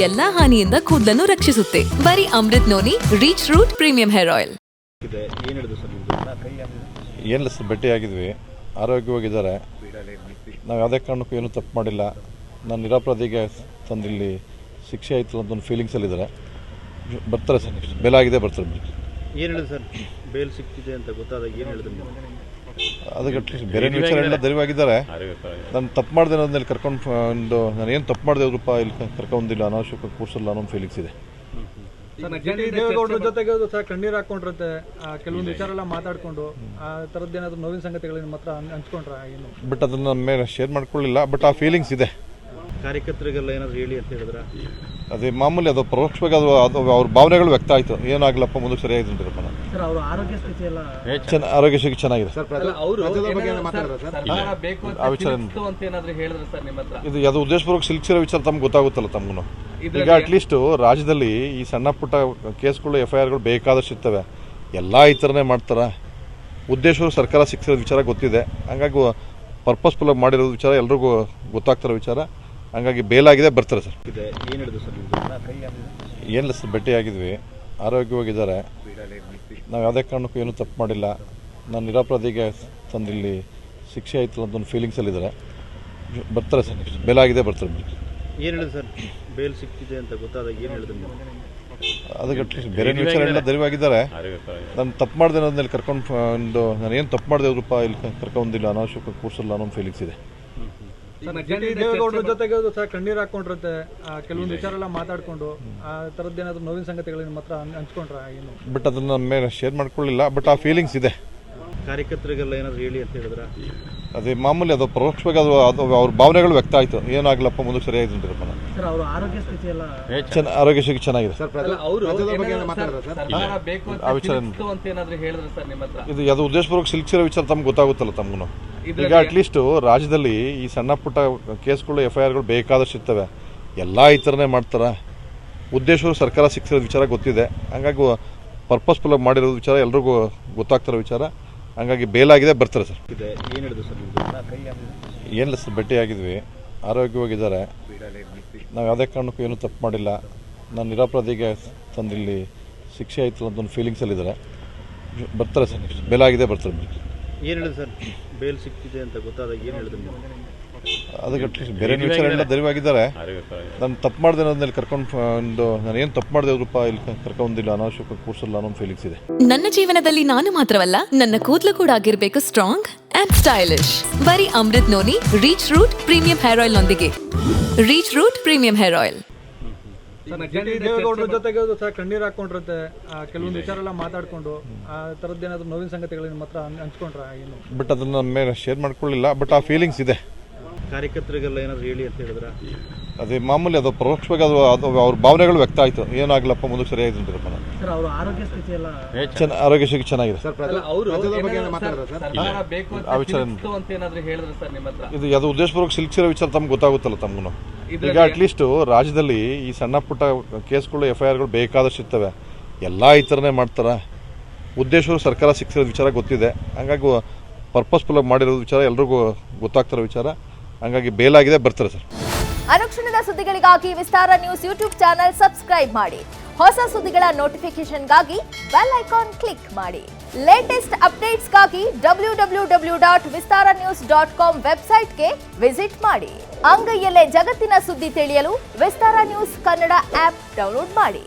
ಎಲ್ಲಾ ಹಾನಿಯಿಂದ ಕೂದಲನ್ನು ರಕ್ಷಿಸುತ್ತೆ. ಬರೀ Amrit noni reach root premium hair oil. ಏನಿಲ್ಲ ಸರ್, ಭೇಟಿಯಾಗಿದ್ವಿ. ಆರೋಗ್ಯವಾಗಿದ್ದಾರೆ. ನಾವು ಯಾವುದೇ ಕಾರಣಕ್ಕೂ ಏನೂ ತಪ್ಪು ಮಾಡಿಲ್ಲ. ನಾನು ನಿರಪರಾಧಿಗೆ ತಂದಿಲ್ಲಿ ಶಿಕ್ಷೆ ಆಯಿತು ಅಂತ ಒಂದು ಫೀಲಿಂಗ್ಸಲ್ಲಿದ್ದಾರೆ. ಬರ್ತಾರೆ ಸರ್, ನೆಕ್ಸ್ಟ್ ಬೇಲ್ ಆಗಿದೆ, ಬರ್ತಾರೆ. ಏನು ಹೇಳಿದ್ರು ಸರ್, ಬೇಲ್ ಸಿಕ್ತಿದೆ ಅಂತ ಗೊತ್ತಾದಾಗ ಏನು ಹೇಳಿದ್ರು ನೀವು? ಅದಕ್ಕೆ ಅಟ್ಲೀಸ್ಟ್ ಬೇರೆ ವಿಚಾರ ಎಲ್ಲ ದರಿವಾಗಿದ್ದಾರೆ. ನಾನು ತಪ್ಪು ಮಾಡಿದೆ ಅನ್ನೋದ್ರಲ್ಲಿ ಕರ್ಕೊಂಡು ನಾನು ಏನು ತಪ್ಪು ಮಾಡಿದೆ ರೂಪ ಇಲ್ಲಿ ಕರ್ಕೊಂಡಿಲ್ಲ, ಅನಾವಶ್ಯಕ ಕೂರ್ಸಲ್ಲ ಅನ್ನೋ ಫೀಲಿಂಗ್ಸ್ ಇದೆ. ದೇವೇಗೌಡರ ಜೊತೆಗೆ ಸರ್ ಕಣ್ಣೀರು ಹಾಕೊಂಡಿರುತ್ತೆ, ಕೆಲವೊಂದು ವಿಚಾರ ಎಲ್ಲ ಮಾತಾಡ್ಕೊಂಡು ಆ ಥರದ್ದೇನಾದ್ರೂ ನೋವಿನ ಸಂಗತಿಗಳನ್ನ ಮಾತ್ರ ಹಂಚ್ಕೊಂಡ್ರ ಏನು? ಬಟ್ ಅದನ್ನು ನನ್ನ ಮೇಲೆ ಶೇರ್ ಮಾಡ್ಕೊಳ್ಳಿಲ್ಲ. ಬಟ್ ಆ ಫೀಲಿಂಗ್ಸ್ ಇದೆ. ಕಾರ್ಯಕರ್ತರಿಗೆಲ್ಲ ಏನಾದ್ರು ಹೇಳಿ ಅಂತ ಹೇಳಿದ್ರ? ಅದೇ ಮಾಮೂಲಿ, ಅದು ಪರೋಕ್ಷವಾಗಿ ಅದು ಅವ್ರ ಭಾವನೆಗಳು ವ್ಯಕ್ತ ಆಯಿತು. ಏನಾಗಲಪ್ಪ ಮುಂದಕ್ಕೆ ಸರಿಯಾಗಿ ಸರ್, ಅವರ ಆರೋಗ್ಯ ಸ್ಥಿತಿ ಎಲ್ಲ ಆರೋಗ್ಯ ಸ್ಥಿತಿ ಚೆನ್ನಾಗಿದೆ. ಇದು ಯಾವುದೋ ಉದ್ದೇಶಪೂರ್ವಕ ಸಿಲ್ಕ್ಸಿರೋ ವಿಚಾರ ತಮ್ಗೆ ಗೊತ್ತಾಗುತ್ತಲ್ಲ ತಮಗೂ. ಈಗ ಅಟ್ಲೀಸ್ಟ್ ರಾಜ್ಯದಲ್ಲಿ ಈ ಸಣ್ಣ ಪುಟ್ಟ ಕೇಸ್ಗಳು FIRಗಳು ಬೇಕಾದಷ್ಟು ಇರ್ತವೆ. ಎಲ್ಲ ಈ ಥರನೇ ಮಾಡ್ತಾರ. ಉದ್ದೇಶವು ಸರ್ಕಾರ ಸಿಕ್ಸಿರೋ ವಿಚಾರ ಗೊತ್ತಿದೆ. ಹಂಗಾಗಿ ಪರ್ಪಸ್ಫುಲ್ಲಾಗಿ ಮಾಡಿರೋ ವಿಚಾರ ಎಲ್ರಿಗೂ ಗೊತ್ತಾಗ್ತಿರೋ ವಿಚಾರ. ಹಂಗಾಗಿ ಬೇಲ್ ಆಗಿದೆ, ಬರ್ತಾರೆ ಸರ್. ಏನಿಲ್ಲ ಸರ್, ಭೇಟಿಯಾಗಿದ್ವಿ. ಆರೋಗ್ಯವಾಗಿದ್ದಾರೆ. ನಾವು ಯಾವುದೇ ಕಾರಣಕ್ಕೂ ಏನೂ ತಪ್ಪು ಮಾಡಿಲ್ಲ. ನಾನು ನಿರಪರಾಧಿಗೆ ತಂದಿಲ್ಲಿ ಶಿಕ್ಷೆ ಆಯಿತು ಅಂತ ಒಂದು ಫೀಲಿಂಗ್ಸಲ್ಲಿದ್ದಾರೆ. ಬರ್ತಾರೆ ಸರ್, ನೆಕ್ಸ್ಟ್ ಬೇಲ್ ಆಗಿದೆ, ಬರ್ತಾರೆ. ಏನು ಹೇಳಿದ್ರು ಸರ್, ಬೇಲ್ ಸಿಕ್ತಿದೆ ಅಂತ ಗೊತ್ತಾದಾಗ ಏನು ಹೇಳಿದ್ರು ನೀವು? ಅದಕ್ಕೆ ಅಟ್ಲೀಸ್ಟ್ ಬೇರೆ ವಿಚಾರ ಎಲ್ಲ ದರಿವಾಗಿದ್ದಾರೆ. ನಾನು ತಪ್ಪು ಮಾಡಿದೆ ಅನ್ನೋದ್ರಲ್ಲಿ ಕರ್ಕೊಂಡು ನಾನು ಏನು ತಪ್ಪು ಮಾಡಿದೆ ರೂಪ ಇಲ್ಲಿ ಕರ್ಕೊಂಡಿಲ್ಲ, ಅನಾವಶ್ಯಕ ಕೂರ್ಸಲ್ಲ ಅನ್ನೋ ಫೀಲಿಂಗ್ಸ್ ಇದೆ. ದೇವೇಗೌಡರ ಜೊತೆಗೆ ಸರ್ ಕಣ್ಣೀರು ಹಾಕೊಂಡಿರುತ್ತೆ, ಕೆಲವೊಂದು ವಿಚಾರ ಎಲ್ಲ ಮಾತಾಡ್ಕೊಂಡು ಆ ಥರದ್ದೇನಾದ್ರೂ ನೋವಿನ ಸಂಗತಿಗಳನ್ನ ಮಾತ್ರ ಹಂಚ್ಕೊಂಡ್ರ ಏನು? ಬಟ್ ಅದನ್ನು ನನ್ನ ಮೇಲೆ ಶೇರ್ ಮಾಡ್ಕೊಳ್ಳಿಲ್ಲ. ಬಟ್ ಆ ಫೀಲಿಂಗ್ಸ್ ಇದೆ. ಕಾರ್ಯಕರ್ತರಿಗೆಲ್ಲ ಏನಾದ್ರು ಹೇಳಿ ಅಂತ ಹೇಳಿದ್ರ? ಅದೇ ಮಾಮೂಲಿ, ಅದು ಪರೋಕ್ಷವಾಗಿ ಅದು ಅವ್ರ ಭಾವನೆಗಳು ವ್ಯಕ್ತ ಆಯಿತು. ಏನಾಗಲಪ್ಪ ಮುಂದಕ್ಕೆ ಸರಿಯಾಗಿ ಸರ್, ಅವರ ಆರೋಗ್ಯ ಸ್ಥಿತಿ ಎಲ್ಲ ಆರೋಗ್ಯ ಸ್ಥಿತಿ ಚೆನ್ನಾಗಿದೆ. ಇದು ಯಾವುದೋ ಉದ್ದೇಶಪೂರ್ವಕ ಸಿಲ್ಕ್ಸಿರೋ ವಿಚಾರ ತಮ್ಗೆ ಗೊತ್ತಾಗುತ್ತಲ್ಲ ತಮಗೂ. ಈಗ ಅಟ್ಲೀಸ್ಟ್ ರಾಜ್ಯದಲ್ಲಿ ಈ ಸಣ್ಣ ಪುಟ್ಟ ಕೇಸ್ಗಳು FIRಗಳು ಬೇಕಾದಷ್ಟು ಇರ್ತವೆ. ಎಲ್ಲ ಈ ಥರನೇ ಮಾಡ್ತಾರ. ಉದ್ದೇಶವು ಸರ್ಕಾರ ಸಿಕ್ಸಿರೋ ವಿಚಾರ ಗೊತ್ತಿದೆ. ಹಂಗಾಗಿ ಪರ್ಪಸ್ಫುಲ್ಲಾಗಿ ಮಾಡಿರೋ ವಿಚಾರ ಎಲ್ರಿಗೂ ಗೊತ್ತಾಗ್ತಿರೋ ವಿಚಾರ. ಹಂಗಾಗಿ ಬೇಲ್ ಆಗಿದೆ, ಬರ್ತಾರೆ ಸರ್. ಏನು ಹೇಳಿದ್ರು ಸರ್? ಏನಿಲ್ಲ ಸರ್, ಭೇಟಿಯಾಗಿದ್ವಿ. ಆರೋಗ್ಯವಾಗಿದ್ದಾರೆ. ನಾವು ಯಾವುದೇ ಕಾರಣಕ್ಕೂ ಏನೂ ತಪ್ಪು ಮಾಡಿಲ್ಲ. ನಾನು ನಿರಪರಾಧಿಗೆ ತಂದಿಲ್ಲಿ ಶಿಕ್ಷೆ ಆಯಿತು ಅಂತ ಒಂದು ಫೀಲಿಂಗ್ಸಲ್ಲಿದ್ದಾರೆ. ಬರ್ತಾರೆ ಸರ್, ನೆಕ್ಸ್ಟ್ ಬೇಲ್ ಆಗಿದೆ, ಬರ್ತಾರೆ. ಏನು ಹೇಳಿದ್ರು ಸರ್, ಬೇಲ್ ಸಿಕ್ತಿದೆ ಅಂತ ಗೊತ್ತಾದಾಗ ಏನು ಹೇಳಿದ್ರು ನೀವು? ಅದಕ್ಕೆ ಅಟ್ಲೀಸ್ಟ್ ಬೇರೆ ವಿಚಾರ ಎಲ್ಲ ದರಿವಾಗಿದ್ದಾರೆ. ನಾನು ತಪ್ಪು ಮಾಡಿದೆ ಅನ್ನೋದ್ರಲ್ಲಿ ಕರ್ಕೊಂಡು ನಾನು ಏನು ತಪ್ಪು ಮಾಡಿದೆ ರೂಪ ಇಲ್ಲಿ ಕರ್ಕೊಂಡಿಲ್ಲ, ಅನಾವಶ್ಯಕ ಕೂರ್ಸಲ್ಲ ಅನ್ನೋ ಫೀಲಿಂಗ್ಸ್ ಇದೆ. ನನ್ನ ಜೀವನದಲ್ಲಿ ನಾನು ಮಾತ್ರವಲ್ಲ, ನನ್ನ ಕೂದಲು ಕೂಡ ಆಗಿರ್ಬೇಕು ಸ್ಟ್ರಾಂಗ್ ಅಂಡ್ ಸ್ಟೈಲಿಶ್. ಬರೀ Amrit noni reach root premium hair oil ನೊಂದಿಗೆ. Reach root premium hair oil. ದೇವೇಗೌಡರ ಜೊತೆಗೆ ಸರ್ ಕಣ್ಣೀರು ಹಾಕೊಂಡಿರುತ್ತೆ, ಕೆಲವೊಂದು ವಿಚಾರ ಎಲ್ಲ ಮಾತಾಡ್ಕೊಂಡು ಆ ಥರದ್ದೇನಾದ್ರೂ ನೋವಿನ ಸಂಗತಿಗಳನ್ನ ಮಾತ್ರ ಹಂಚ್ಕೊಂಡ್ರ ಏನು? ಬಟ್ ಅದನ್ನು ನನ್ನ ಮೇಲೆ ಶೇರ್ ಮಾಡ್ಕೊಳ್ಳಿಲ್ಲ. ಬಟ್ ಆ ಫೀಲಿಂಗ್ಸ್ ಇದೆ. ಕಾರ್ಯಕರ್ತರಿಗೆಲ್ಲ ಏನಾದ್ರು ಹೇಳಿ ಅಂತ ಹೇಳಿದ್ರ? ಅದೇ ಮಾಮೂಲಿ, ಅದು ಪರೋಕ್ಷವಾಗಿ ಅದು ಅವ್ರ ಭಾವನೆಗಳು ವ್ಯಕ್ತ ಆಯಿತು. ಏನಾಗಲಪ್ಪ ಮುಂದಕ್ಕೆ ಸರಿಯಾಗಿ ಸರ್, ಅವರ ಆರೋಗ್ಯ ಸ್ಥಿತಿ ಎಲ್ಲ ಆರೋಗ್ಯ ಸ್ಥಿತಿ ಚೆನ್ನಾಗಿದೆ. ಇದು ಯಾವುದೋ ಉದ್ದೇಶಪೂರ್ವಕ ಸಿಲ್ಕ್ಸಿರೋ ವಿಚಾರ ತಮ್ಗೆ ಗೊತ್ತಾಗುತ್ತಲ್ಲ ತಮಗೂ. ಈಗ ಅಟ್ಲೀಸ್ಟ್ ರಾಜ್ಯದಲ್ಲಿ ಈ ಸಣ್ಣ ಪುಟ್ಟ ಕೇಸ್ಗಳು FIRಗಳು ಬೇಕಾದಷ್ಟು ಇರ್ತವೆ. ಎಲ್ಲ ಈ ಥರನೇ ಮಾಡ್ತಾರ. ಉದ್ದೇಶವು ಸರ್ಕಾರ ಸಿಕ್ಸಿರೋ ವಿಚಾರ ಗೊತ್ತಿದೆ. ಹಂಗಾಗಿ ಪರ್ಪಸ್ಫುಲ್ಲಾಗಿ ಮಾಡಿರೋ ವಿಚಾರ ಎಲ್ರಿಗೂ ಗೊತ್ತಾಗ್ತಿರೋ ವಿಚಾರ. ಹಂಗಾಗಿ ಬೇಲ್ ಆಗಿದೆ, ಬರ್ತಾರೆ ಸರ್. ಅನುಕ್ಷಣದ ಸುದ್ದಿಗಳಿಗಾಗಿ ವಿಸ್ತಾರ ನ್ಯೂಸ್ ಯೂಟ್ಯೂಬ್ ಚಾನೆಲ್ ಸಬ್ಸ್ಕ್ರೈಬ್ ಮಾಡಿ. ಹೊಸ ಸುದ್ದಿಗಳ ನೋಟಿಫಿಕೇಶನ್ಗಾಗಿ ಬೆಲ್ ಐಕಾನ್ ಕ್ಲಿಕ್ ಮಾಡಿ. ಲೇಟೆಸ್ಟ್ ಅಪ್ಡೇಟ್ಸ್ಗಾಗಿ www.vistaranews.com ವೆಬ್ಸೈಟ್ಗೆ ವಿಸಿಟ್ ಮಾಡಿ. ಅಂಗೈಯಲ್ಲೇ ಜಗತ್ತಿನ ಸುದ್ದಿ ತಿಳಿಯಲು ವಿಸ್ತಾರ ನ್ಯೂಸ್ ಕನ್ನಡ ಆಪ್ ಡೌನ್ಲೋಡ್ ಮಾಡಿ.